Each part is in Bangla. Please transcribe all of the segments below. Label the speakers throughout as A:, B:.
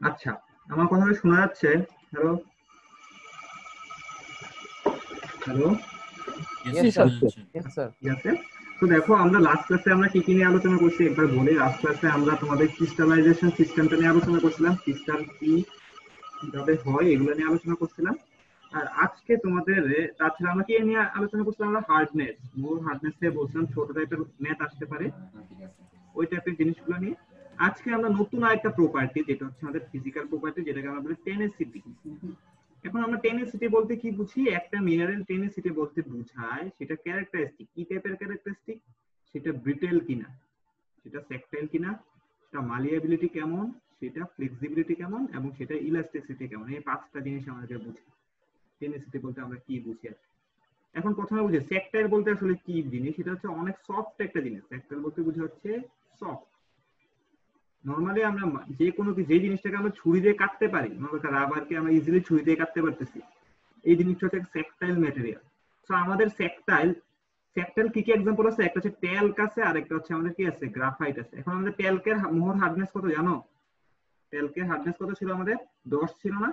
A: আচ্ছা, আমার কথা কি শোনা যাচ্ছে? Hello, hello.
B: ইয়েস
C: জি
B: স্যার,
C: স্যার,
B: শোনা যাচ্ছে।
C: Yes sir.
A: ঠিক আছে। তো দেখো, আমরা লাস্ট ক্লাসে আমরা কি কি নিয়ে আলোচনা করছি একবার বলি। লাস্ট ক্লাসে আমরা তোমাদের ক্রিস্টালাইজেশন সিস্টেমটা নিয়ে আলোচনা করছিলাম, ক্রিস্টাল কি কিভাবে হয় এগুলো নিয়ে আলোচনা করছিলাম। আর আজকে তোমাদের তাছাড়া আমরা কি নিয়ে আলোচনা করছিলাম? আমরা হার্ডনেস, মোর হার্ডনেস নিয়ে বলছিলাম, ছোট টাইপের ম্যাথ আসতে পারে ওই টাইপের জিনিসগুলো নিয়ে। আজকে আমরা নতুন আরেকটা প্রপার্টি, যেটা হচ্ছে আমাদের ফিজিক্যাল প্রপার্টি, যেটাকে আমরা বলি টেনেসিটি। এখন আমরা টেনেসিটি বলতে কি বুঝি? একটা মিনারেল টেনেসিটি বলতে বোঝায় সেটা ক্যারেক্টারিস্টিক, কি টাইপের ক্যারেক্টারিস্টিক, সেটা ব্রিটেল কিনা, সেটা সেকটাইল কিনা, সেটা মালিয়াবিলিটি কেমন, সেটা ফ্লেক্সিবিলিটি কেমন, এবং সেটা ইলাস্টিসিটি কেমন। এই পাঁচটা জিনিস আমাদের বুঝি টেনেসিটি বলতে আমরা কি বুঝি আর কি। এখন প্রথমে বুঝি সেকটাইল বলতে আসলে কি জিনিস। এটা হচ্ছে অনেক সফট একটা জিনিস। সেকটাইল বলতে বোঝা হচ্ছে সফট। নরমালি আমরা যে কোনো যে জিনিসটাকে আমরা ছুরি দিয়ে কাটতে পারি, রাবারকে আমরা ইজিলি ছুরি দিয়ে কাটতে পারতেছি, এই জিনিসটা হচ্ছে সেকটাইল ম্যাটেরিয়াল। সো আমাদের সেকটাইল সেকটাইল কি কি এক্সাম্পল আছে? একটা হচ্ছে ট্যাল্ক আছে, আর একটা হচ্ছে আমাদের কি আছে, গ্রাফাইট আছে। এখন আমাদের ট্যাল্কের মোহর হার্ডনেস কত জানো? ট্যাল্কের হার্ডনেস কত ছিল আমাদের? 10 ছিল না?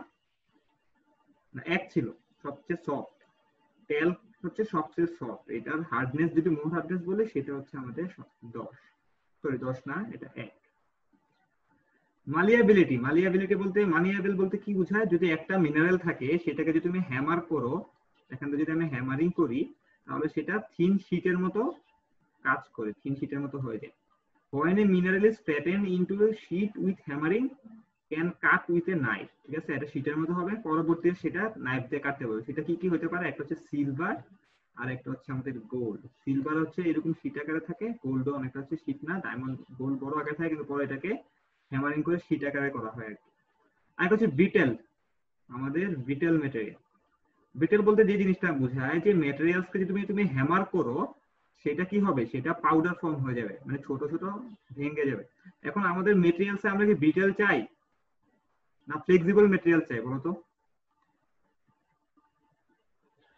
A: না, 1 ছিল, সবচেয়ে সফট। ট্যাল্ক হচ্ছে সবচেয়ে সফট, এটার হার্ডনেস যদি মোহর হার্ডনেস বলে সেটা হচ্ছে আমাদের 10, সরি 10 না, এটা 1। মালিয়াবিলিটি, মালিয়াবিলিটি বলতে, মালিয়াবল বলতে কি বোঝায়? যদি একটা মিনারেল থাকে সেটাকে যদি তুমি হ্যামার করো, এখান থেকে যদি আমি হ্যামারিং করি, তাহলে সেটা থিন শীটের মতো কাজ করে, থিন শীটের মতো হয়ে যায়। When a mineral is flattened into a sheet with hammering can cut with a knife, ঠিক আছে? এটা শীটের মতো হবে, পরবর্তীতে সেটা নাইফ দিয়ে কাটতে পারবে। সেটা কি কি হতে পারে? একটা হচ্ছে সিলভার, আর একটা হচ্ছে আমাদের গোল্ড। সিলভার হচ্ছে এরকম শীট আকারে থাকে, গোল্ডও অনেকটা হচ্ছে শীট না, ডায়মন্ড গোল্ড বড় আকারে থাকে, কিন্তু পরে এটাকে হ্যামারিং করে শীট আকারে করা হয় আর কি। আর একটা হচ্ছে বিটেল, আমাদের বিটেল ম্যাটেরিয়াল। বিটেল বলতে যে জিনিসটা বোঝায় যে ম্যাটেরিয়ালসকে যদি তুমি তুমি হ্যামার করো, সেটা কি হবে? সেটা পাউডার ফর্ম হয়ে যাবে, মানে ছোট ছোট ভেঙে যাবে। এখন আমাদের মেটেরিয়ালসে আমরা কি বিটেল চাই না ফ্লেক্সিবল মেটেরিয়াল চাই বলো তো?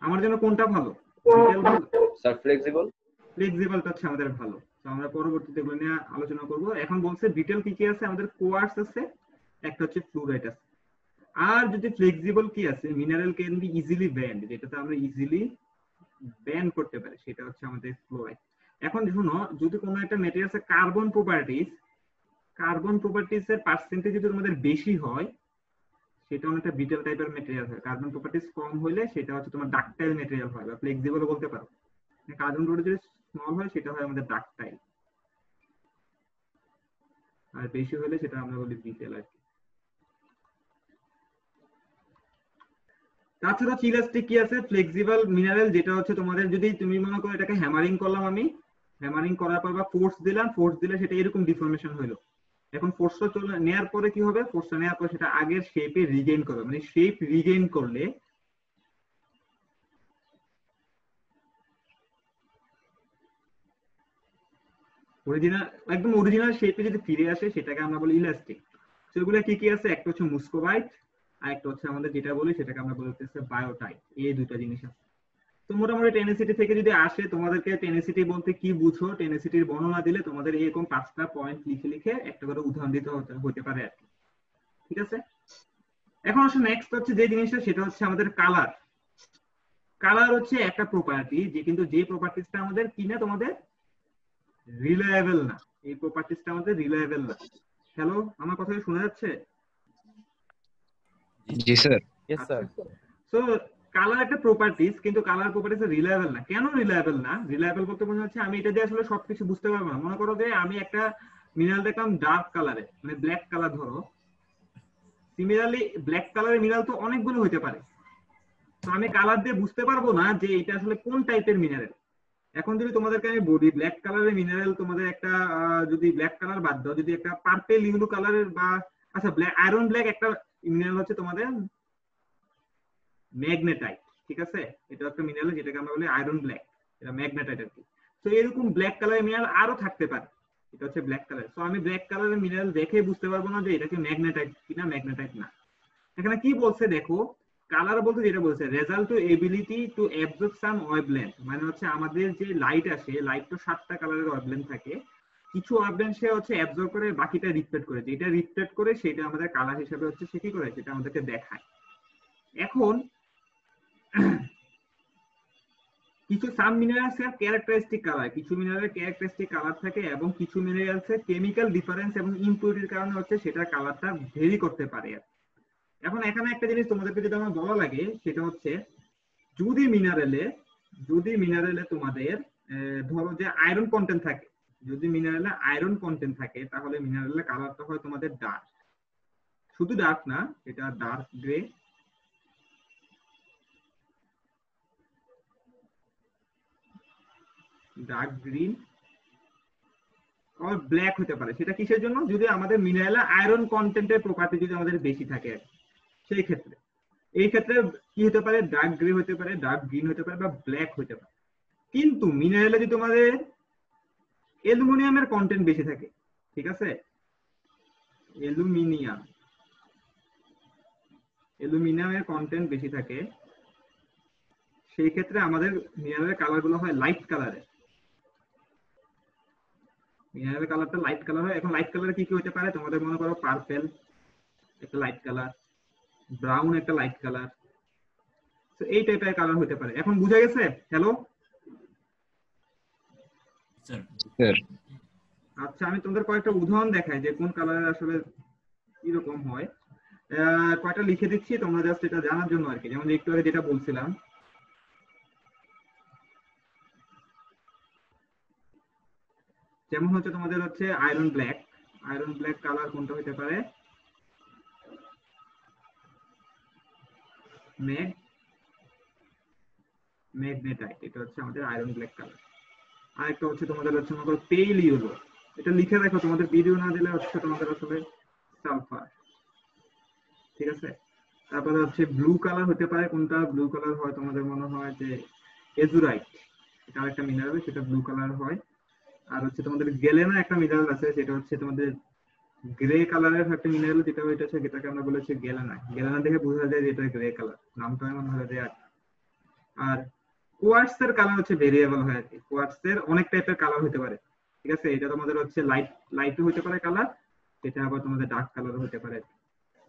A: আমার জন্য কোনটা ভালো? বিটেল ভালো?
C: Sir flexible.
A: ফ্লেক্সিবলটা হচ্ছে আমাদের ভালো। তো আমরা পরবর্তীতে এগুলো নিয়ে আলোচনা করব। এখন বলছে বিটেল কি কি আছে? আমাদের কোয়ার্টজ আছে, একটা হচ্ছে ফ্লুরাইড আছে। আর যদি ফ্লেক্সিবল কি আছে? Mineral can be easily band, যেটাতে আমরা ইজিলি ব্যান করতে পারি, সেটা হচ্ছে আমাদের ফ্লোরাইড। এখন শুনো, যদি কোনো একটা ম্যাটেরিয়ালসের কার্বন প্রপার্টিজ এর পার্সেন্টেজ যদি তোমাদের বেশি হয়, সেটা অনেকটা বিটেল টাইপের ম্যাটেরিয়াল হয়। কার্বন প্রপার্টিজ কম হলে সেটা হচ্ছে তোমার ডাকটাইল ম্যাটেরিয়াল হয়, বা ফ্লেক্সিবল বলতে পারো। কার্বন প্রপার্টি যদি স্মল হয় সেটা হয় আমাদের ডাকটাইল, আর বেশি হলে সেটা আমরা বলি বিটেল আর কি। তাছাড়া ইলাস্টিক কি আছে? ফ্লেক্সিবল মিনারেল, যেটা হচ্ছে তোমাদের যদি তুমি মনে করো এটাকে হ্যামারিং করলাম আমি, হ্যামারিং করার পর বা ফোর্স দিলাম, ফোর্স দিলে সেটা এরকম ডিফর্মেশন হলো। এখন ফোর্সটা চলে নেওয়ার পরে কি হবে? ফোর্সটা নেওয়ার পর সেটা আগের শেপে রিগেইন করবে, মানে শেপ রিগেইন করলে অরিজিনাল, একদম অরিজিনাল শেপে যদি ফিরে আসে সেটাকে আমরা বলি ইলাস্টিক। সেগুলো কি কি আছে? একটা হচ্ছে মুস্কোবাইট, আর একটা হচ্ছে আমাদের যেটা বলি সেটাকে আমরা বলতেছি বায়োটাইট। এই দুটো জিনিস আছে। তো মোটামুটি টেনেসিটি থেকে যদি আসে, তোমাদেরকে টেনেসিটি বলতে কি বুঝো, টেনেসিটির বর্ণনা দিলে তোমাদের এরকম 5টা পয়েন্ট লিখে লিখে একটা করে উদাহরণ দিতে হতে পারে আর কি। ঠিক আছে। এখন আসলে নেক্সট হচ্ছে যে জিনিসটা, সেটা হচ্ছে আমাদের কালার। কালার হচ্ছে একটা প্রপার্টি, যে কিন্তু যে প্রপার্টিসটা আমাদের কিনা তোমাদের রিলায়েবল না, এই প্রপার্টিসটা আমাদের রিলায়েবল না। হ্যালো, আমার কথা কি শোনা যাচ্ছে?
B: জি sir.
C: Yes sir.
A: So colour একটা প্রপার্টিস, কিন্তু কালার প্রপার্টিস রিলায়েবল না। কেন রিলায়েবল না? রিলায়েবল বলতে বোঝা হচ্ছে আমি এটা দিয়ে আসলে সবকিছু বুঝতে পারবো না। মনে করো যে আমি একটা মিনারেল দেখলাম ডার্ক কালারে, মানে ব্ল্যাক কালার ধরো, সিমিলারলি ব্ল্যাক কালারের মিনারেল তো অনেকগুলো হতে পারে। তো আমি কালার দিয়ে বুঝতে পারবো না যে এটা আসলে কোন টাইপের মিনারেল। এখন যদি তোমাদেরকে আমি বলি ব্ল্যাক কালারের মিনারেল, তোমাদের একটা যদি ব্ল্যাক কালার বাদ দাও, যদি একটা পার্পেল ইউলো কালারের বা আচ্ছা ব্ল্যাক আয়রন ব্ল্যাক একটা মিনারেল হচ্ছে তোমাদের ম্যাগনেটাইট, ঠিক আছে? এটা একটা মিনারেল যেটাকে আমরা বলি আয়রন ব্ল্যাক, এটা ম্যাগনেটাইট আর কি। তো এরকম ব্ল্যাক কালারের মিনারেল আরো থাকতে পারে, এটা হচ্ছে ব্ল্যাক কালার। তো আমি ব্ল্যাক কালারের মিনারেল দেখে বুঝতে পারবো না যে এটা কি ম্যাগনেটাইট কিনা ম্যাগনেটাইট না। এখানে কি বলছে দেখো, কালার বলতে যেটা বলছে result to ability to absorb some wavelength, মানে হচ্ছে আমাদের যে লাইট আসে, লাইট তো 7টা কালারের ওয়েভলেন্থ থাকে। কিছু ওয়েভলেংথ সে হচ্ছে অ্যাবজর্ব করে, বাকিটা রিফ্লেক্ট করে, যেটা রিফ্লেক্ট করে সেটা আমাদের কালার হিসেবে হচ্ছে সে কি করে, সেটা আমাদেরকে দেখায়। এখন কিছু সাম মিনারেলস এর ক্যারেক্টারিস্টিক কালার, কিছু মিনারেলের ক্যারেক্টারিস্টিক কালার থাকে, এবং কিছু মিনারেলস এর কেমিক্যাল ডিফারেন্স এবং ইমপিউরিটির কারণে হচ্ছে সেটা কালারটা ভেরি করতে পারে। এখন এখানে একটা জিনিস তোমাদেরকে যেটা আমার বলা লাগে সেটা হচ্ছে, যদি মিনারেলে তোমাদের ধরো যে আয়রন কন্টেন্ট থাকে, যদি মিনারেলে আয়রন কন্টেন্ট থাকে, তাহলে মিনারেলের কালারটা হয় তোমাদের ডার্ক, শুধু ডার্ক না, এটা ডার্ক গ্রে, ডার্ক গ্রিন, আর ব্ল্যাক হতে পারে। সেটা কিসের জন্য? যদি আমাদের মিনারেলে আয়রন কন্টেন্টের প্রপার্টি যদি আমাদের বেশি থাকে, সেই ক্ষেত্রে এই ক্ষেত্রে কি হতে পারে, ডার্ক গ্রে হতে পারে, ডার্ক গ্রিন হতে পারে, বা ব্ল্যাক হতে পারে। কিন্তু মিনারেলে যদি তোমাদের অ্যালুমিনিয়ামের কন্টেন্ট বেশি থাকে, ঠিক আছে, অ্যালুমিনিয়ামের কন্টেন্ট বেশি থাকে, সেই ক্ষেত্রে আমাদের মিনারেলের কালার গুলো হয় লাইট কালারের। মিনারেলের কালারটা লাইট কালার হয়। এখন লাইট কালার কি কি হতে পারে, তোমাদের মনে করো পার্পল একটা লাইট কালার, ব্রাউন একটা লাইট কালার, তো এই টাইপের কালার হতে পারে। এখন বুঝা গেছে? Hello
B: sir.
A: আচ্ছা, আমি তোমাদের কয়েকটা উদাহরণ দেখাই যে কোন কালারের আসলে কিরকম হয়। কয়টা লিখে দিচ্ছি তোমরা জাস্ট এটা জানার জন্য আর কি। যেমন একটু আগে যেটা বলছিলাম, যেমন হচ্ছে তোমাদের হচ্ছে iron black. Iron black colour কোনটা হতে পারে? ম্যাগনেটাইট, এটা হচ্ছে আমাদের আয়রন ব্ল্যাক কালার। আরেকটা হচ্ছে তোমাদের হচ্ছে আমাদের পেল ইয়েলো, এটা লিখে রাখো, তোমাদের ভিডিও না দিলে হচ্ছে তোমাদের আসলে সালফার, ঠিক আছে। তারপরে হচ্ছে ব্লু কালার হতে পারে, কোনটা ব্লু কালার হয় তোমাদের মনে হয় যে এজুরাইট, এটা আরেকটা মিনারেল, সেটা ব্লু কালার হয়। আর হচ্ছে তোমাদের গ্যালেনা একটা মিনারেল আছে, সেটা হচ্ছে তোমাদের গ্রে কালারের একটা মিনারেল, যেটা ওইটা হচ্ছে, যেটাকে আমরা বলেছি গ্যালেনা। গ্যালেনা দেখে বোঝা যায় যে এটা গ্রে কালার, নামটা এমন ভাবে দেয়া। আর কোয়ার্টজ এর কালার হচ্ছে ভেরিয়েবল হয় আর কি। কোয়ার্টজ এর অনেক টাইপের কালার হতে পারে, ঠিক আছে। এটা তোমাদের হচ্ছে লাইট হতে পারে কালার, এটা আবার তোমাদের ডার্ক কালার হতে পারে।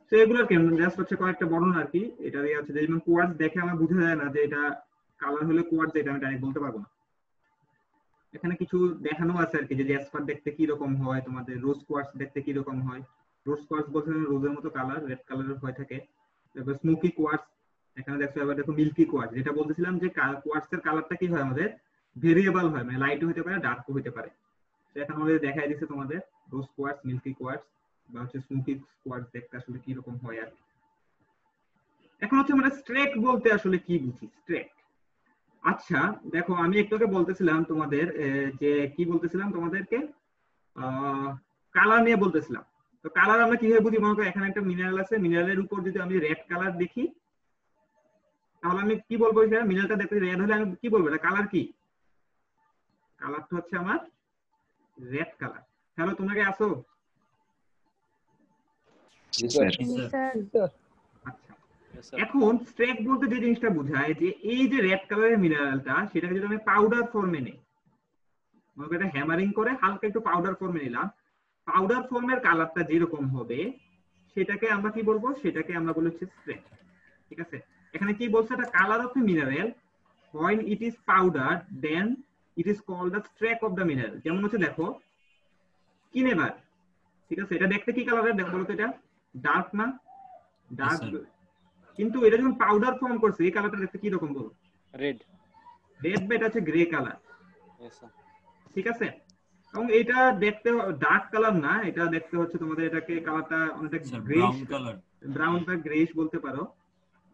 A: তো এগুলোর কেন জাস্ট হচ্ছে কয়েকটা বর্ণনা আর কি। এটা দিয়ে হচ্ছে যেমন কোয়ার্টজ দেখে আমার বোঝা যায় না যে এটা কালার হলে কোয়ার্টজ, এটা আমি ডাইরেক্ট বলতে পারবো না। এখানে কিছু দেখানো আছে আর কি, যে জ্যাসপার দেখতে কি রকম হয়, তোমাদের রোজ কোয়ার্টজ দেখতে কি রকম হয়। রোজ কোয়ার্টজ বলতে রোজের মতো কালার, রেড কালারের হয়ে থাকে। তারপর স্মোকি কোয়ার্টজ, এখানে দেখছো। এবার দেখো মিল্কি কোয়ার্টজ, যেটা বলতেছিলাম যে কোয়ার্টজ এর কালারটা কি হয় আমাদের ভেরিয়েবল হয়, মানে লাইটও হতে পারে ডার্কও হতে পারে। তো এখন আমাদের দেখাই দিচ্ছে তোমাদের রোজ কোয়ার্টজ, মিল্কি কোয়ার্টজ বা হচ্ছে স্মোকি কোয়ার্টজ দেখতে আসলে কি রকম হয় আর। এখন হচ্ছে আমরা স্ট্রেক বলতে আসলে কি বুঝি, স্ট্রেক। আচ্ছা দেখো, আমি একটু আগে বলতেছিলাম তোমাদের যে কি বলতেছিলাম তোমাদেরকে, কালার নিয়ে বলতেছিলাম। তো কালার আমরা কিভাবে বুঝি? মনে করো এখানে একটা মিনারেল আছে, মিনারেলের উপর যদি আমি রেড কালার দেখি, তাহলে আমি কি বলবো? মিনারেলটা দেখতে রেড হলে আমি কি বলবো, এটা কালার কি? কালারটা হচ্ছে আমার রেড কালার। হ্যালো, তোমরা কি আসো? আচ্ছা, এখন স্ট্রেক বলতে যে জিনিসটা বোঝায়, যে এই যে রেড কালারের মিনারেলটা, সেটাকে যদি আমি পাউডার ফর্মে নেই, মনে করি এটা হ্যামারিং করে হালকা একটু পাউডার ফর্মে নিলাম, পাউডার ফর্মের কালারটা যেরকম হবে সেটাকে আমরা কি বলবো? সেটাকে আমরা বলি হচ্ছে স্ট্রেক, ঠিক আছে। এখানে কি বলছে, এটা colour of the mineral when it is powdered then it is called the streak of the mineral। যেমন হচ্ছে দেখো কিনেবার, ঠিক আছে, এটা দেখতে কি কালারের দেখো বলো তো? এটা ডার্ক না? ডার্ক। কিন্তু এটা যখন পাউডার ফর্ম করছে, এই কালারটা দেখতে কি রকম বলো? রেড। রেড বা এটা হচ্ছে গ্রে কালার, ঠিক আছে। এবং এটা দেখতে ডার্ক কালার না, এটা দেখতে হচ্ছে তোমাদের এটাকে কালারটা অনেকটা গ্রেইশ কালার, ব্রাউন বা গ্রেইশ বলতে পারো।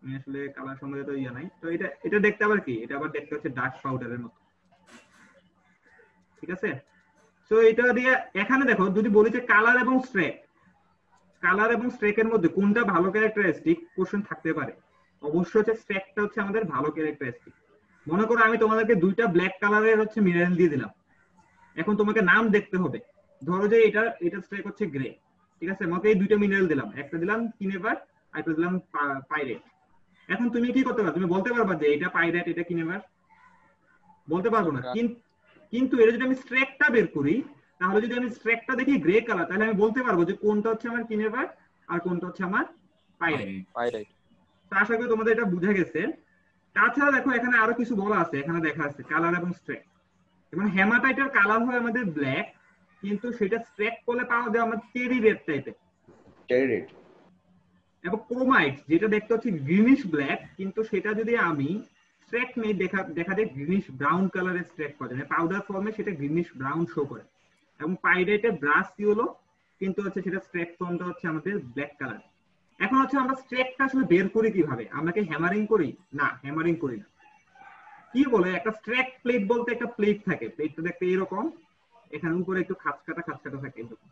A: আমি আসলে কালার সম্বন্ধে তো ইয়া নাই। তো এটা দেখতে আবার কি, এটা আবার দেখতে হচ্ছে ডার্ক পাউডারের মতো, ঠিক আছে। তো এটা দিয়ে এখানে দেখো, যদি বলি যে কালার এবং স্ট্রেক, কালার এবং স্ট্রেকের মধ্যে কোনটা ভালো ক্যারেক্টারিস্টিক, কোশ্চেন থাকতে পারে। অবশ্যই হচ্ছে স্ট্রেকটা হচ্ছে আমাদের ভালো ক্যারেক্টারিস্টিক। মনে করো আমি তোমাদেরকে দুইটা ব্ল্যাক কালারের হচ্ছে মিনারেল দিয়ে দিলাম, এখন তোমাকে নাম দেখতে হবে। ধরো যে এটা স্ট্রেক হচ্ছে গ্রে, ঠিক আছে। আমাকে এই দুইটা মিনারেল দিলাম, একটা দিলাম কিনেবার, আর একটা দিলাম পাইরেট। এখন তুমি কি করতে পারো? তুমি বলতে পারবা যে এটা পাইরেট, এটা কিনেবার? বলতে পারবো না। কিন্তু এটা যদি আমি স্ট্রেকটা বের করি, তাহলে যদি আমি স্ট্র্যাকটা দেখি গ্রে কালার, তাহলে আমি বলতে পারবো যে কোনটা হচ্ছে আমার কিনেভার আর কোনটা হচ্ছে আমার পাইরাইট।
C: পাইরাইট।
A: তো আশা করি তোমাদের এটা বুঝা গেছে। তাছাড়া দেখো এখানে আরো কিছু বলা আছে, এখানে দেখা আছে কালার এবং স্ট্র্যাক। যেমন হেমাটাইটের কালার হয় আমাদের ব্ল্যাক, কিন্তু সেটা স্ট্র্যাক করলে পাওয়া যায় আমাদের চেরি রেড টাইপের।
D: Cherry red.
A: এবং ক্রোমাইট যেটা দেখতে হচ্ছে গ্রিনিশ ব্ল্যাক, কিন্তু সেটা যদি আমি স্ট্র্যাক নেই দেখা যায় গ্রিনিশ ব্রাউন কালারের স্ট্র্যাক পাওয়া যায়, পাউডার ফর্মে সেটা গ্রিনিশ ব্রাউন শো করে। এবং পাইরাইটে ব্রাশ ইয়েলো, কিন্তু হচ্ছে সেটা স্ট্র্যাক ফর্মটা হচ্ছে আমাদের ব্ল্যাক কালার। এখন হচ্ছে আমরা স্ট্র্যাকটা আসলে বের করি কিভাবে? আমরা কি হ্যামারিং করি? না, হ্যামারিং করি না। কি বলে, একটা স্ট্র্যাক প্লেট বলতে একটা প্লেট থাকে, প্লেটটা দেখতে এরকম, এখানে উপরে একটু খাঁচকাটা থাকে এরকম।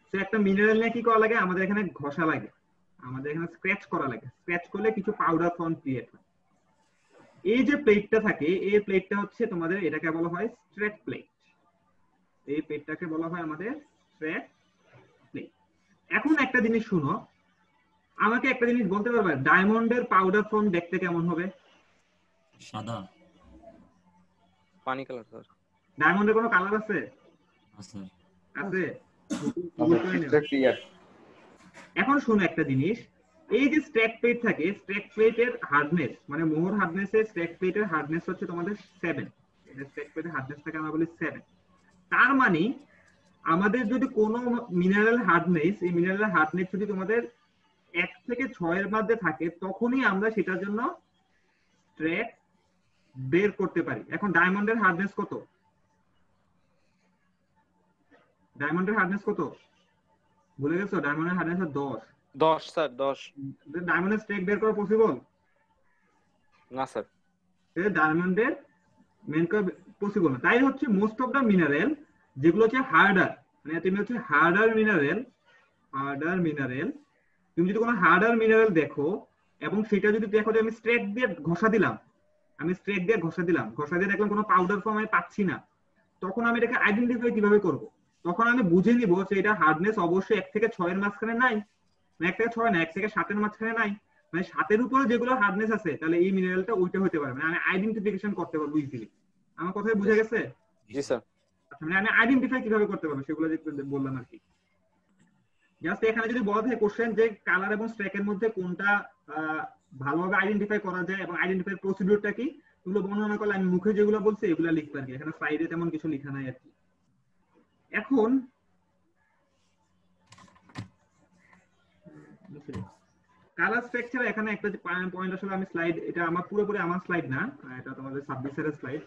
A: তো একটা মিনারেল নিয়ে কি করা লাগে? আমাদের এখানে ঘষা লাগে, আমাদের এখানে স্ক্র্যাচ করা লাগে। স্ক্র্যাচ করলে কিছু পাউডার ফর্ম ক্রিয়েট হয়। এই যে প্লেটটা থাকে, এই প্লেটটা হচ্ছে তোমাদের, এটাকে বলা হয় স্ট্র্যাক প্লেট। এই প্লেটটাকে বলা হয় আমাদের স্ট্র্যাক প্লেট। এখন একটা জিনিস শুনো, আমাকে একটা জিনিস বলতে পারবে, ডায়মন্ডের পাউডার ফর্ম দেখতে কেমন হবে?
B: সাদা।
C: পানি কালার স্যার।
A: ডায়মন্ডের কোনো কালার আছে?
B: স্যার
A: আছে।
D: ক্লিয়ার।
A: এখন শোনো একটা জিনিস, এই যে স্ট্র্যাক প্লেট থাকে, স্ট্র্যাক প্লেটের হার্ডনেস মানে মোহর হার্ডনেসের, স্ট্র্যাক প্লেটের হার্ডনেস হচ্ছে তোমাদের 7। এটা স্ট্র্যাক প্লেটের হার্ডনেসটাকে আমরা বলি 7। তার মানে আমাদের যদি কোনো মিনারেল হার্ডনেস, এই মিনারেল হার্ডনেস যদি তোমাদের 1 থেকে 6 এর মধ্যে থাকে, তখনই আমরা সেটার জন্য স্ট্র্যাক বের করতে পারি। এখন ডায়মন্ডের হার্ডনেস কত? ডায়মন্ডের হার্ডনেস কত ভুলে গেছো? ডায়মন্ডের হার্ডনেস 10।
C: 10 স্যার 10।
A: ডায়মন্ডের স্ট্র্যাক বের করা পসিবল
C: না স্যার।
A: ডায়মন্ডের মেন করা পসিবল না। তাই হচ্ছে মোস্ট অফ দা মিনারেল যেগুলো হচ্ছে হার্ডার, মানে তুমি হচ্ছে হার্ডার মিনারেল, তুমি যদি কোনো হার্ডার মিনারেল দেখো এবং সেটা যদি দেখো যে আমি স্ট্র্যাক দিয়ে ঘষা দিলাম, ঘষা দিয়ে দেখলাম কোনো পাউডার ফর্ম আমি পাচ্ছি না, তখন আমি এটাকে আইডেন্টিফাই কিভাবে করব? তখন আমি বুঝে নিব যে এটা হার্ডনেস অবশ্যই 1 থেকে 6 এর মাঝখানে নাই, না 1 থেকে 6 না 1 থেকে 7 এর মাঝখানে নাই, মানে 7 এর উপরে যেগুলো হার্ডনেস আছে, তাহলে এই মিনারেলটা ওইটা হতে পারে, মানে আমি আইডেন্টিফিকেশন করতে পারবো ইজিলি। আমার কথাই বুঝা গেছে?
C: জি স্যার।
A: মানে আমি আইডেন্টিফাই কিভাবে করতে পারবো সেগুলো যে বললাম আর কি। জাস্ট এখানে যদি বলা থাকে কোশ্চেন যে কালার এবং স্ট্র্যাকের মধ্যে কোনটা ভালোভাবে আইডেন্টিফাই করা যায় এবং আইডেন্টিফাই প্রসিডিউরটা কি, এগুলো বর্ণনা করলে আমি মুখে যেগুলো বলছি এগুলো লিখতে পারি, এখানে সাইডে তেমন কিছু লেখা নাই আর কি। এখন কালার স্ট্রাকচার, এখানে একটা পয়েন্ট আসলে আমি স্লাইড, এটা আমার পুরোপুরি আমার স্লাইড না, এটা তোমাদের 26 এর স্লাইড,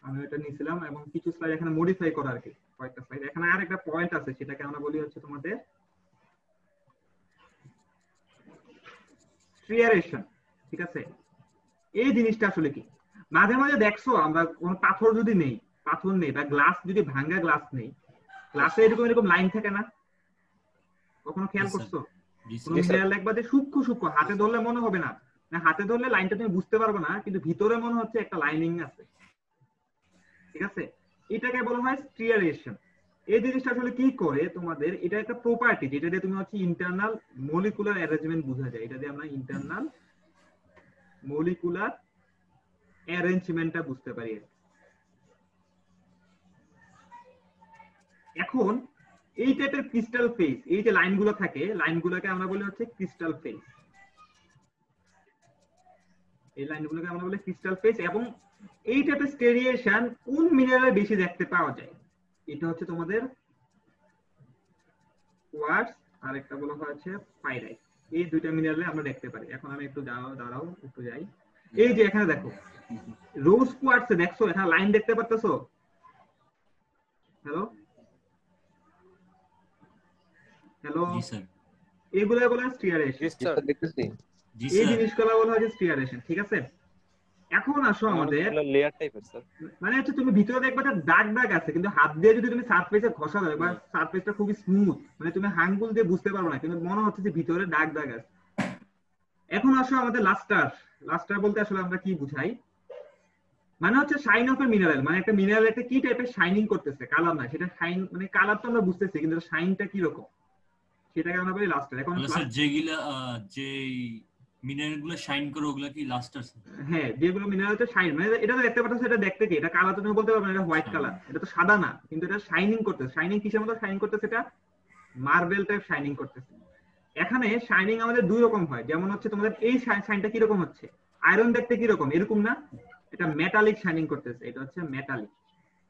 A: আমি এটা নিয়েছিলাম এবং কিছু স্লাইড এখানে মডিফাই করা আর কি, কয়েকটা স্লাইড। এখানে আর একটা পয়েন্ট আছে, সেটাকে আমরা বলি হচ্ছে তোমাদের স্ট্রিয়ারেশন। ঠিক আছে, এই জিনিসটা আসলে কি? মাঝে মাঝে দেখছো আমরা কোন পাথর যদি নেই, পাথর নেই বা গ্লাস যদি ভাঙা গ্লাস নেই, গ্লাসে এরকম লাইন থাকে না? কখনো খেয়াল করছো? কোন মিনারেল দেখবা যে সূক্ষ্ম হাতে ধরলে মনে হবে না, হাতে ধরলে লাইনটা তুমি বুঝতে পারবে না, কিন্তু ভিতরে মনে হচ্ছে একটা লাইনিং আছে। ঠিক আছে, এটাকে বলা হয় স্ট্রিয়ারেশন। এই জিনিসটা আসলে কি করে তোমাদের, এটা একটা প্রপার্টি যেটা দিয়ে তুমি হচ্ছে ইন্টারনাল মলিকুলার অ্যারেঞ্জমেন্ট বোঝা যায়, এটা দিয়ে আমরা ইন্টারনাল মলিকুলার অ্যারেঞ্জমেন্টটা বুঝতে পারি। এখন এই টাইপের ক্রিস্টাল ফেস, এই যে লাইনগুলো থাকে, লাইনগুলোকে আমরা বলি হচ্ছে ক্রিস্টাল ফেস। এই লাইনগুলোকে আমরা বলি ক্রিস্টাল ফেস। এবং এই টাইপের স্টেরিয়েশন কোন মিনারেলে বেশি দেখতে পাওয়া যায়? এটা হচ্ছে তোমাদের কোয়ার্টজ, আর একটা বলা হচ্ছে পাইরাইট। এই দুইটা মিনারেলে আমরা দেখতে পারি। এখন আমি একটু দাঁড়াও একটু যাই। এই যে এখানে দেখো রোজ কোয়ার্টজে দেখছো এখানে লাইন দেখতে পাচ্ছো? হ্যালো হ্যালো,
B: জি স্যার।
A: এগুলো বলা হয় স্টিয়ারেশন।
C: জি স্যার
D: দেখতেছি।
B: জি
A: এই
B: স্যার।
A: জিনিসগুলো বলা হয় স্টিয়ারেশন। ঠিক আছে, এখন আসো আমাদের
C: লেয়ার টাইপের স্যার,
A: মানে হচ্ছে তুমি ভিতরে দেখবা যে দাগ দাগ আছে, কিন্তু হাত দিয়ে যদি তুমি সারফেসে ঘষা দাও বা সারফেসটা খুবই স্মুথ, মানে তুমি আঙ্গুল দিয়ে বুঝতে পারবে না, কিন্তু মনে হচ্ছে যে ভিতরে দাগ দাগ আছে। এখন আসো আমাদের লাস্টার বলতে আসলে আমরা কি বুঝাই? মানে হচ্ছে শাইন অফ এ মিনারেল, মানে একটা মিনারেল একটা কি টাইপের শাইনিং করতেছে, কালার না, সেটা শাইন, মানে কালার তো আমরা বুঝতেছি, কিন্তু শাইনটা কি রকম সেটাকে আমরা বলি লাস্টার। এখন
B: স্যার যেগুলা যে মিনারেল গুলো শাইন করে ওগুলা কি লাস্টার?
A: হ্যাঁ, যেগুলো মিনারেলতে শাইন, মানে এটা তো দেখতে পাচ্ছ, এটা দেখতে কি, এটা কালার তো তুমি বলতে পারবে না এটা হোয়াইট কালার, এটা তো সাদা না, কিন্তু এটা শাইনিং করতেছে। শাইনিং কিসের মতো শাইনিং করতেছে? এটা মার্বেল টাইপ শাইনিং করতেছে। এখানে শাইনিং আমাদের দুই রকম হয়, যেমন হচ্ছে তোমাদের এই শাইনটা কি রকম হচ্ছে, আয়রন দেখতে কি রকম, এরকম না, এটা মেটালিক শাইনিং করতেছে, এটা হচ্ছে মেটালিক,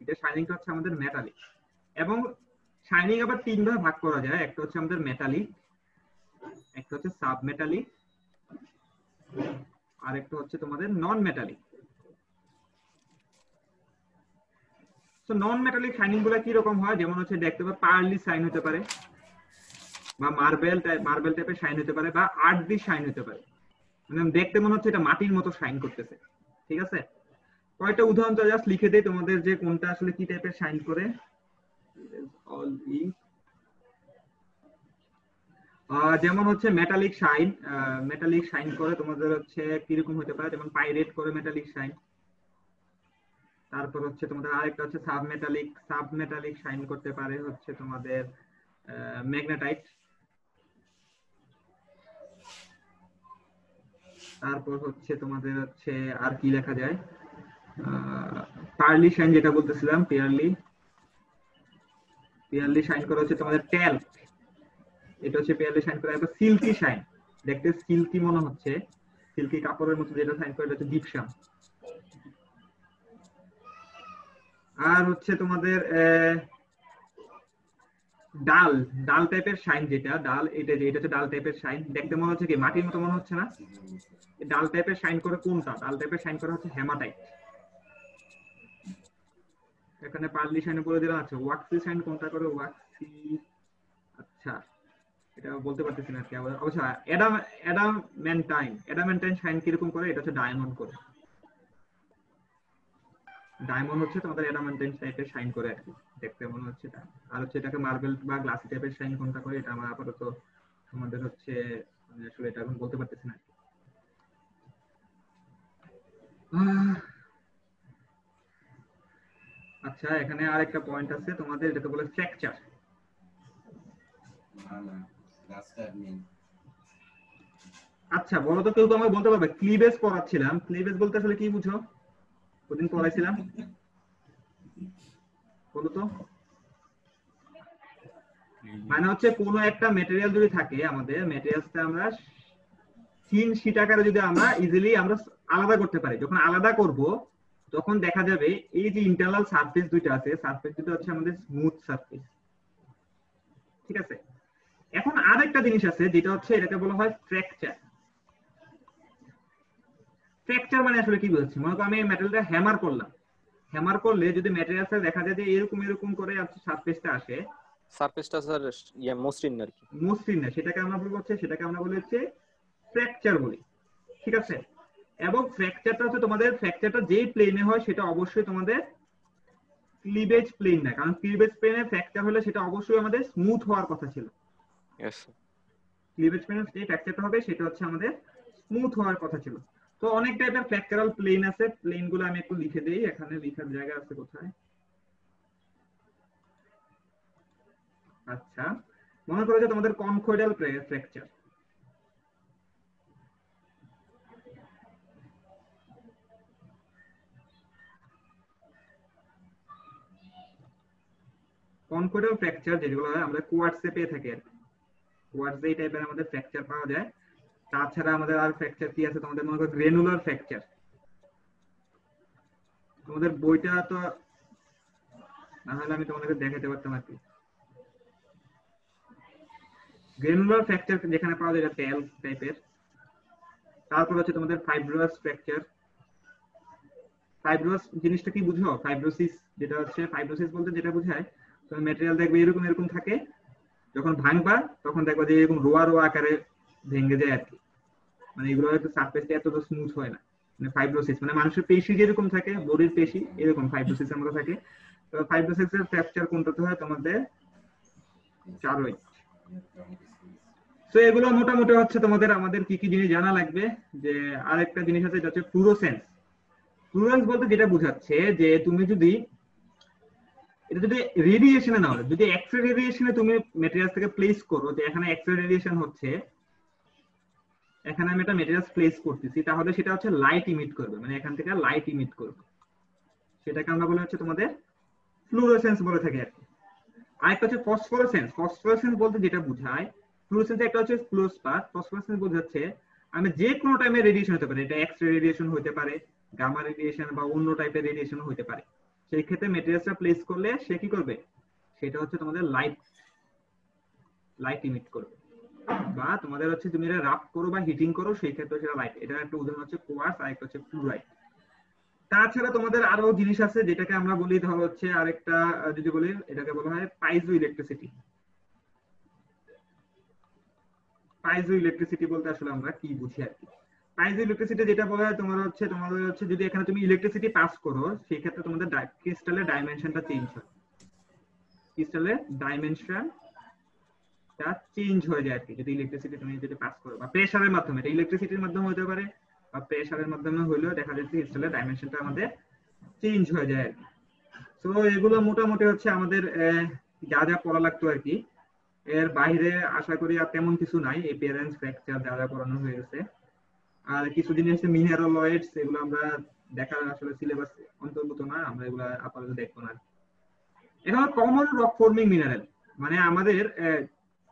A: এটা শাইনিংটা হচ্ছে আমাদের মেটালিক। এবং শাইনিং আবার তিন ভাগে ভাগ করা যায়, একটা হচ্ছে আমাদের মেটালিক, একটা হচ্ছে সাব মেটালিক, আর একটা হচ্ছে তোমাদের নন মেটালিক। তো নন মেটালিক শাইনিং গুলো কি রকম হয়, যেমন হচ্ছে দেখতে পাবে পার্লি শাইন হতে পারে, বা মার্বেল টাইপের শাইন হতে পারে, বা আর্ট দি শাইন হতে পারে, মানে দেখতে মনে হচ্ছে এটা মাটির মতো শাইন করতেছে। ঠিক আছে, কয়টা উদাহরণ তো জাস্ট লিখে দেই তোমাদের যে কোনটা আসলে কি টাইপের শাইন করে। যেমন হচ্ছে মেটালিক শাইন করে তোমাদের হচ্ছে কিরকম হতে পারে, যেমন পাইরেট করে মেটালিক শাইন। তারপর হচ্ছে তোমাদের আরেকটা হচ্ছে সাবমেটালিক শাইন করতে পারে হচ্ছে তোমাদের ম্যাগনেটাইট। তারপর হচ্ছে তোমাদের হচ্ছে আর কি লেখা যায়, পার্লি শাইন যেটা বলতেছিলাম, পিয়ারলি শাইন করা হচ্ছে তোমাদের ট্যাল্ক, এটা হচ্ছে পিয়ারলি শাইন করা। এবার সিল্কি শাইন, দেখতে সিল্কি মনে হচ্ছে, সিল্কি কাপড়ের মতো যেটা শাইন করে, এটা হচ্ছে জিপসাম। আর হচ্ছে তোমাদের ডাল টাইপের শাইন, যেটা ডাল, এটা হচ্ছে ডাল টাইপের শাইন, দেখতে মনে হচ্ছে কি মাটির মতো মনে হচ্ছে না, ডাল টাইপের শাইন করে কোনটা, ডাল টাইপের শাইন করা হচ্ছে হেমাটাইট। এখানে পার্লি শাইন বলে দিলাম। আচ্ছা, ওয়াক্সি শাইন কোনটা করে, ওয়াক্সি, আচ্ছা এটা বলতে পারতেছি না কি, অবশ্য অ্যাডামেন্টাইন শাইন কিরকম করে, এটা হচ্ছে ডায়মন্ড করে, ডায়মন্ড হচ্ছে তোমাদের অ্যাডামেন্টাইন টাইপের শাইন করে আর কি, দেখতে মনে হচ্ছে এটা। আর হচ্ছে এটাকে মার্বেল বা গ্লাসি টাইপের শাইন কোনটা করে, এটা আমার আপাতত আমাদের হচ্ছে আসলে এটা এখন বলতে পারতেছি না। আচ্ছা, এখানে আরেকটা পয়েন্ট আছে তোমাদের, এটাকে বলে ফ্র্যাকচার। আচ্ছা বলো তো, কেউ তো আমাকে বলতে পারবে, ক্লিভেজ পড়াচ্ছিলাম, ক্লিভেজ বলতে আসলে কি বুঝো, ওদিন পড়াইছিলাম, বলো তো। মানে হচ্ছে কোনো একটা ম্যাটেরিয়াল যদি থাকে, আমাদের ম্যাটেরিয়ালসটা আমরা থিন শীট আকারে যদি আমরা ইজিলি আমরা আলাদা করতে পারি, যখন আলাদা করব তখন দেখা যাবে এই যে ইন্টারনাল সারফেস দুইটা আছে, সারফেস দুটো হচ্ছে আমাদের স্মুথ সারফেস। ঠিক আছে, এখন আরেকটা জিনিস আছে যেটা হচ্ছে এটাকে বলা হয় ফ্র্যাকচার। ফ্র্যাকচার মানে আসলে কি বলছি, মনে করো আমি এই মেটালটা হ্যামার করলাম, হ্যামার করলে যদি ম্যাটেরিয়ালসটা দেখা যায় যে এরকম করে সারফেসটা আসে,
C: সারফেসটা স্যার মসৃণ আর কি,
A: মসৃণ না, সেটাকে আমরা বলি হচ্ছে ফ্র্যাকচার বলি। ঠিক আছে, এবং ফ্র্যাকচারটা হচ্ছে তোমাদের, ফ্র্যাকচারটা যেই প্লেনে হয় সেটা অবশ্যই তোমাদের ক্লিভেজ প্লেন না, কারণ ক্লিভেজ প্লেনে ফ্র্যাকচার হলে সেটা অবশ্যই আমাদের স্মুথ হওয়ার কথা ছিল। ক্লিভেজ প্লেনে যে ফ্র্যাকচারটা হবে সেটা হচ্ছে আমাদের স্মুথ হওয়ার কথা ছিল। তো অনেক টাইপের ফ্র্যাকচারাল প্লেন আছে, প্লেনগুলো আমি একটু লিখে দেই, এখানে লেখার জায়গা আছে কোথায়। আচ্ছা, মনে করো যে তোমাদের কনকয়েডাল ফ্র্যাকচার, কনকয়েডাল ফ্র্যাকচার যেগুলো হয় আমরা কোয়ার্টসে পেয়ে থাকি আর কি, কোয়ার্টস এই টাইপের আমাদের ফ্র্যাকচার পাওয়া যায়। তাছাড়া আমাদের আর ফ্র্যাকচার কি আছে, তোমাদের মনে করো গ্রেনুলার ফ্র্যাকচার, তোমাদের বইটা তো না হলে আমি তোমাদেরকে দেখাতে পারতাম আর কি। গ্রেনুলার ফ্র্যাকচার যেখানে পাওয়া যায় টেল টাইপের। তারপর হচ্ছে তোমাদের ফাইব্রাস ফ্র্যাকচার। ফাইব্রাস জিনিসটা কি বুঝো, ফাইব্রোসিস যেটা হচ্ছে, ফাইব্রোসিস বলতে যেটা বোঝায় তুমি ম্যাটেরিয়াল দেখবে এরকম থাকে, যখন ভাঙবা তখন দেখবা যে এরকম রোয়া আকারে ভেঙে যায় আর কি, মানে এগুলো হয়তো সারফেসটা এতটা স্মুথ হয় না, মানে ফাইব্রোসিস মানে মানুষের পেশি যেরকম থাকে, বডির পেশি এরকম ফাইব্রোসিস আমরা থাকে। তো ফাইব্রোসিসের ফ্র্যাকচার কোনটাতে হয়, তোমাদের চারোই। তো এগুলো মোটামুটি হচ্ছে তোমাদের, আমাদের কি কি জিনিস জানা লাগবে। যে আরেকটা জিনিস আছে যেটা হচ্ছে ফ্লুরোসেন্স। ফ্লুরোসেন্স বলতে যেটা বোঝাচ্ছে যে তুমি যদি এটা যদি রেডিয়েশনে না হলে, যদি এক্স-রে রেডিয়েশনে তুমি ম্যাটেরিয়াল থেকে প্লেস করো, যে এখানে এক্স-রে রেডিয়েশন হচ্ছে, এখানে আমি একটা ম্যাটেরিয়ালস প্লেস করতেছি, তাহলে সেটা হচ্ছে লাইট ইমিট করবে, মানে এখান থেকে লাইট ইমিট করবে, সেটাকে আমরা বলে হচ্ছে তোমাদের ফ্লুরোসেন্স বলে থাকি আর কি। আরেকটা হচ্ছে ফসফোরেসেন্স। ফসফোরেসেন্স বলতে যেটা বোঝায়, ফ্লুরোসেন্স একটা হচ্ছে ফ্লুরোস্পার, ফসফোরেসেন্স বোঝাচ্ছে আমি যে কোনো টাইমে রেডিয়েশন হতে পারে, এটা এক্স রে রেডিয়েশন হতে পারে, গামা রেডিয়েশন বা অন্য টাইপের রেডিয়েশন হতে পারে। সেই ক্ষেত্রে ম্যাটেরিয়ালসটা প্লেস করলে সে কি করবে, সেটা হচ্ছে তোমাদের লাইট ইমিট করবে, বা তোমাদের হচ্ছে তুমি এটা রাব করো বা হিটিং করো, সেই ক্ষেত্রে সেটা লাইট। এটা একটা উদাহরণ হচ্ছে কোয়ার্টজ, আর একটা হচ্ছে ফ্লুরাইড। তাছাড়া তোমাদের আরো জিনিস আছে যেটাকে আমরা বলি, ধরো হচ্ছে আরেকটা যদি বলি, এটাকে বলা হয় পাইজো ইলেকট্রিসিটি। পাইজো ইলেকট্রিসিটি বলতে আসলে আমরা কি বুঝি আর কি। পাইজো ইলেকট্রিসিটি যেটা বলা হয় তোমাদের হচ্ছে যদি এখানে তুমি ইলেকট্রিসিটি পাস করো, সেই ক্ষেত্রে তোমাদের ক্রিস্টালের ডাইমেনশনটা চেঞ্জ হয়, ক্রিস্টালের ডাইমেনশনটা চেঞ্জ হয়ে যায় আর কি, যদি ইলেকট্রিসিটি তুমি যদি পাস করো, বা প্রেসারের মাধ্যমে, এটা ইলেকট্রিসিটির মাধ্যমে হতে পারে বা প্রেসারের মাধ্যমে হলেও দেখা যাচ্ছে ক্রিস্টালের ডাইমেনশনটা আমাদের চেঞ্জ হয়ে যায় আর কি। তো এগুলো মোটামুটি হচ্ছে আমাদের যা যা পড়া লাগতো আর কি। এর বাইরে আশা করি আর তেমন কিছু নাই, এই পেরেন্টস ফ্র্যাকচার যা যা পড়ানো হয়ে গেছে। আর কিছু জিনিস আছে মিনারেলয়েডস, এগুলো আমরা দেখার আসলে সিলেবাস অন্তর্ভুক্ত না, আমরা এগুলো আপাতত দেখবো না। এখন কমন রক ফর্মিং মিনারেল, মানে আমাদের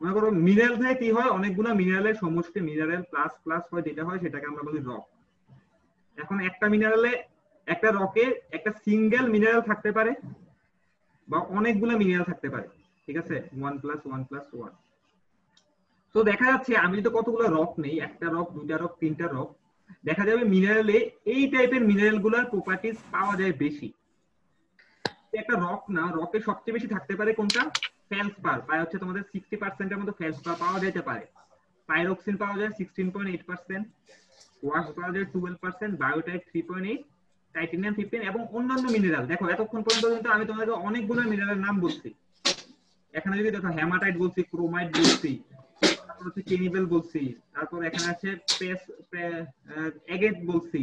A: মনে করো মিনারেল থেকে কি হয়, অনেকগুলো মিনারেলের সমষ্টি, মিনারেল প্লাস প্লাস হয়, যেটা হয় সেটাকে আমরা বলি রক। এখন একটা মিনারেলে, একটা রকে একটা সিঙ্গেল মিনারেল থাকতে পারে বা অনেকগুলো মিনারেল থাকতে পারে, ঠিক আছে, 1+1+1। তো দেখা যাচ্ছে আমি যদি কতগুলো রক নেই, একটা রক, দুইটা রক, তিনটা রক, দেখা যাবে মিনারেলে এই টাইপের মিনারেল গুলার প্রপার্টিজ পাওয়া যায় বেশি। একটা রক না, রকে সবচেয়ে বেশি থাকতে পারে কোনটা, ফেলসপার, প্রায় হচ্ছে তোমাদের 60% এর মতো ফেলসপার পাওয়া যেতে পারে। পাইরোক্সিন পাওয়া যায় 16.8%, ওয়াশ পাওয়া যায় 12%, বায়োটাইট 3.8, টাইটেনিয়াম 15, এবং অন্যান্য মিনারেল। দেখো এতক্ষণ পর্যন্ত কিন্তু আমি তোমাদেরকে অনেকগুলো মিনারেলের নাম বলছি। এখানে যদি দেখো হেমাটাইট বলছি, ক্রোমাইট বলছি, তারপর হচ্ছে কেনিবেল বলছি, তারপর এখানে আছে এগেট বলছি,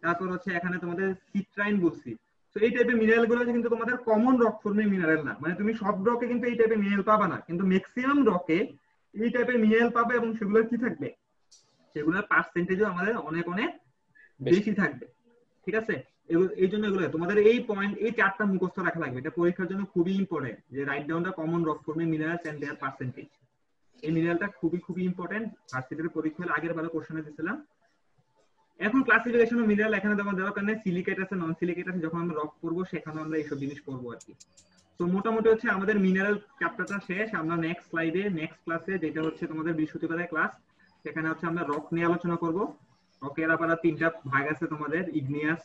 A: তারপর হচ্ছে এখানে তোমাদের সিট্রাইন বলছি। তো এই টাইপের মিনারেল গুলো কিন্তু তোমাদের কমন রক ফর্মিং মিনারেল না, মানে তুমি সব রকে কিন্তু এই টাইপের মিনারেল পাবা না, কিন্তু ম্যাক্সিমাম রকে এই টাইপের মিনারেল পাবে, এবং সেগুলোর কি থাকবে, সেগুলোর পার্সেন্টেজও আমাদের অনেক অনেক বেশি থাকবে, ঠিক আছে। এই জন্য এগুলো তোমাদের এই পয়েন্ট, এই চারটা মুখস্থ রাখা লাগবে, এটা পরীক্ষার জন্য খুবই ইম্পর্টেন্ট, যে write down the common rock forming minerals and their percentage. এই মিনারেলটা খুবই খুবই ইম্পর্টেন্ট, ভার্সিটির পরীক্ষার আগের বারে কোশ্চেনে দিয়েছিলাম। এখন ক্লাসিফিকেশন অফ মিনারেল, এখানে তোমার দরকার নেই, সিলিকেট আছে, নন সিলিকেট আছে, যখন আমরা রক করব সেখানে আমরা এইসব জিনিস করব আর কি। তো মোটামুটি হচ্ছে আমাদের মিনারেল চ্যাপ্টারটা শেষ। আমরা নেক্সট স্লাইডে, নেক্সট ক্লাসে, যেটা হচ্ছে তোমাদের বৃহস্পতিবারের ক্লাস, সেখানে হচ্ছে আমরা রক নিয়ে আলোচনা করব। রকের আবার তিনটা ভাগ আছে তোমাদের, ইগনিয়াস,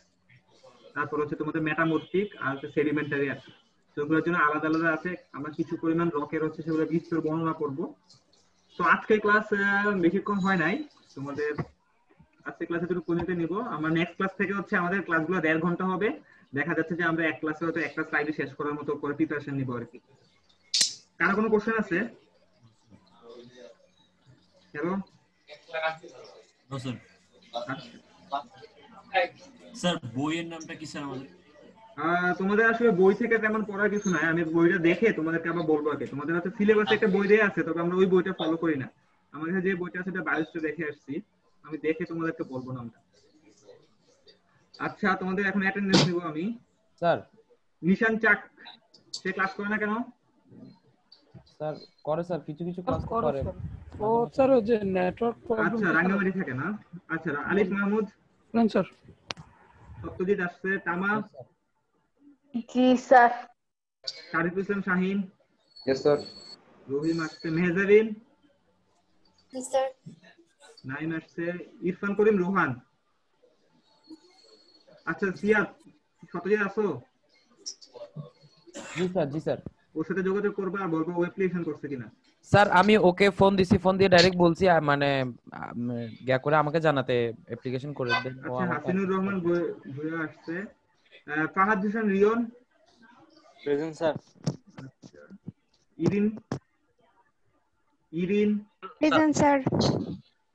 A: তারপর হচ্ছে তোমাদের মেটামরফিক, আর হচ্ছে সেডিমেন্টারি আছে। তো এগুলোর জন্য আলাদা আলাদা আছে, আমরা কিছু পরিমাণ রকের হচ্ছে সেগুলো বিস্তার বর্ণনা করব। তো আজকে ক্লাস বেশিক্ষণ হয় নাই তোমাদের, আজকে ক্লাসে একটু পর্যন্ত নিব। আমরা নেক্সট ক্লাস থেকে হচ্ছে আমাদের ক্লাসগুলো 1.5 ঘন্টা হবে। দেখা যাচ্ছে যে আমরা এক ক্লাসে হয়তো একটা স্লাইডে শেষ করার মতো করে প্রিপারেশন নিব আর কি। কার কোনো কোশ্চেন আছে? হ্যালো
B: স্যার, বইয়ের নামটা কি স্যার আমাদের?
A: তোমাদের আসলে বই থেকে তেমন পড়ার কিছু নাই, আমি বইটা দেখে তোমাদেরকে আবার বলবো আর কি। তোমাদের হচ্ছে সিলেবাসে একটা বই দেয়া আছে, তবে আমরা ওই বইটা ফলো করি না। আমার কাছে যে বইটা আছে সেটা বায়োলজিতে দেখে আসছি, আমি দেখে তোমাদেরকে বলবো নামটা। আচ্ছা, তোমাদের এখন অ্যাটেন্ডেন্স নিব আমি।
E: স্যার
A: নিশান চাক, সে ক্লাস করে না কেন?
E: স্যার করে স্যার, কিছু কিছু ক্লাস করে।
F: ও স্যার, ওই যে নেটওয়ার্ক প্রবলেম।
A: আচ্ছা, রাঙ্গামাটি থাকে না? আচ্ছা, আলিফ মাহমুদ
F: স্যার।
A: সত্যজিৎ আসছে, তামা
G: জি স্যার।
A: শারিফুল ইসলাম শাহিন,
D: यस सर।
A: রহিম আসছে, মেহজাবিন
G: জি স্যার।
A: নাইম আসছে, ইরফান করিম, রোহান। আচ্ছা, সিয়াদ, সত্যজিৎ আসো?
E: জি স্যার, জি স্যার।
A: ওর সাথে যোগাযোগ করবা, বলবো ও অ্যাপ্লিকেশন করছে কিনা।
E: স্যার আমি ওকে ফোন দিছি, ফোন দিয়ে ডাইরেক্ট বলছি মানে গ্যা করে আমাকে জানাতে অ্যাপ্লিকেশন করে দেন।
A: আচ্ছা, হাসিনুর রহমান ভুয়া আসছে, ফাহাদ হোসেন রিয়ন
C: প্রেজেন্ট স্যার।
A: আচ্ছা, Irin
G: present sir.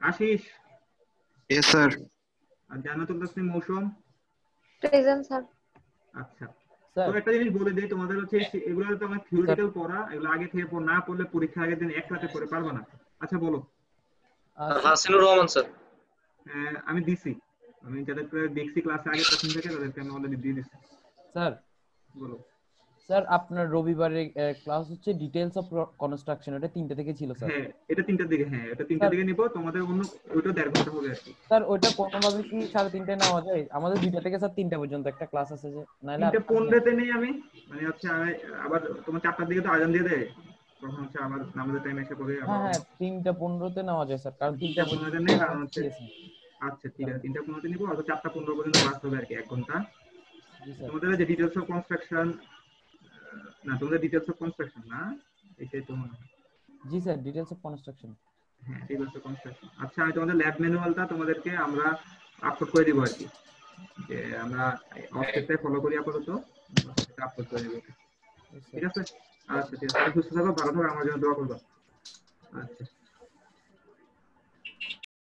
A: Ashish,
H: yes sir.
A: আর জান্নাতুল তাসনিম মৌসুম।
G: Present sir.
A: আচ্ছা,
E: স্যার
A: তো একটা জিনিস বলে দেই তোমাদের, হচ্ছে এগুলো তো আমার থিওরিটিক্যাল পড়া, এগুলো আগে থেকে না পড়লে পরীক্ষার আগের দিন এক রাতে পড়ে পারবে না। আচ্ছা বলো।
I: হাসিনুর রহমান স্যার।
A: আমি দিছি, আমি যাদেরকে দেখছি ক্লাসে আগে প্রথম থেকে তাদেরকে আমি অলরেডি দিয়ে দিছি।
E: স্যার
A: বলো।
E: স্যার আপনার রবিবারে ক্লাস হচ্ছে ডিটেইলস অফ কনস্ট্রাকশন, এটা 3টা থেকে ছিল স্যার।
A: হ্যাঁ এটা 3টার দিকে, হ্যাঁ এটা 3টার দিকে নিব, তোমাদের অন্য ওইটা 1.5 ঘন্টা হবে আর কি।
E: স্যার ওইটা কোনোভাবে কি 3:30টায় নেওয়া যায়? আমাদের 2টা থেকে স্যার 3টা পর্যন্ত একটা ক্লাস আছে, যে নাইলে
A: 3:15 নেই আমি, মানে হচ্ছে আবার তোমার 4টার দিকে তো আজান দিয়ে দেয়, তখন হচ্ছে আবার নামাজের টাইম এসে পড়ে।
E: হ্যাঁ 3:15তে নেওয়া যায় স্যার, কারণ
A: 3:15 নেই, কারণ হচ্ছে আচ্ছা ঠিক আছে 3:15 নিব, আর 4:15 পর্যন্ত ক্লাস হবে আর কি, 1 ঘন্টা। তোমাদের যে ডিটেইলস অফ কনস্ট্রাকশন, না তোমাদের ডিটেইলস অফ কনস্ট্রাকশন না, এটাই তো মনে হয়।
E: জি স্যার ডিটেইলস অফ কনস্ট্রাকশন।
A: হ্যাঁ ডিটেইলস অফ কনস্ট্রাকশন। আচ্ছা আমি তোমাদের ল্যাব ম্যানুয়ালটা তোমাদেরকে আমরা আপলোড করে দিব আর কি, যে আমরা অফিসে ফলো করি আপাতত, এটা আপলোড করে দিব। ঠিক আছে? আচ্ছা ঠিক আছে, সুস্থ থাকো, ভালো থাকো, আমার জন্য দোয়া করবে। আচ্ছা।